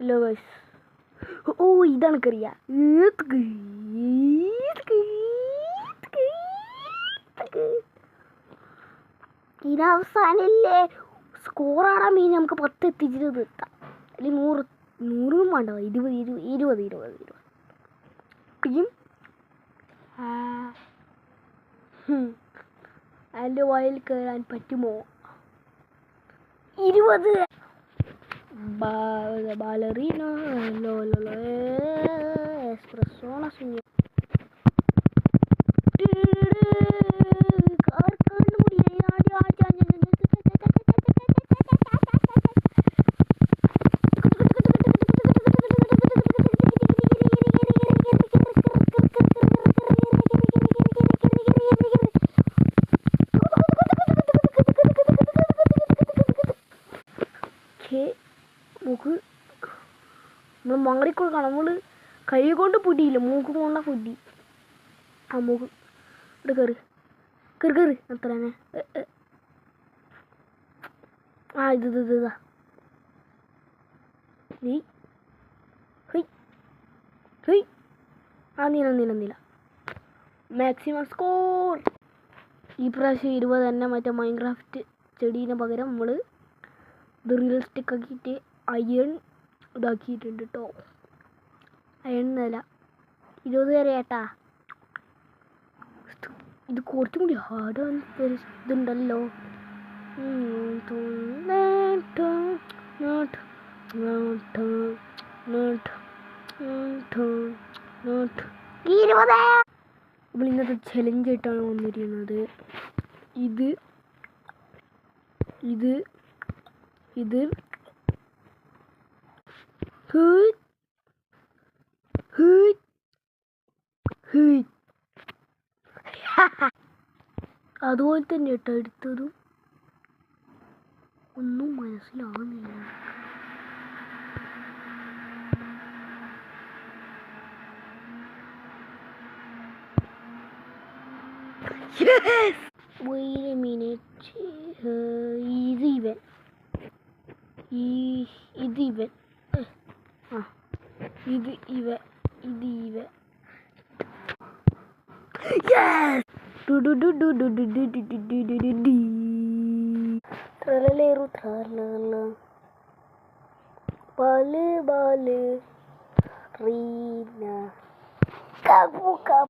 Hello guys. ഓ ഇതാണ് കറിയ. ഇതിനവസാനല്ലേ സ്കോറാടാൻ മീൻ നമുക്ക് 10 എത്തിച്ചിട്ട് നിർത്താം. അല്ലെങ്കിൽ 100 വേണ്ട, 20 ടീം അതിൻ്റെ വായിൽ കയറാൻ പറ്റുമോ? 20 ബാലറീന എസ്പ്രസോണ സുഞ്ഞ മൂക്ക് നമ്മൾ മങ്ങടിക്കൊടുക്കണം. നമ്മൾ കൈ കൊണ്ട് പൊടിയില്ല, മൂക്ക് കൊണ്ട പൊടി. ആ മൂക്ക് ഇവിടെ കയറി അത്ര തന്നെ. ആ ഇതാ നീ ആ നീല മാക്സിമം സ്കോർ. ഈ പ്രാവശ്യം 20 തന്നെ. മറ്റേ മൈൻക്രാഫ്റ്റ് ചെടീനെ പകരം നമ്മൾ ഇത് റിയലിസ്റ്റിക് ആക്കിയിട്ട് അയൺ ഇതാക്കിയിട്ടുണ്ട് കേട്ടോ. അയൺ നില 20 വരെ ഏട്ടാ. ഇത് കുറച്ചും കൂടി ഹാർഡ് ഇതുണ്ടല്ലോ. അപ്പോൾ ഇന്നത്തെ ചലഞ്ച് ആയിട്ടാണ് വന്നിരിക്കുന്നത്. ഇത് അതുപോലെ തന്നെ കേട്ടോ എടുത്തതും. ഒന്നും മനസ്സിലാവുന്നില്ല. Wait a minute. ഇത് ഇവൻ yes. Tralaleru tralala bale Rina kapu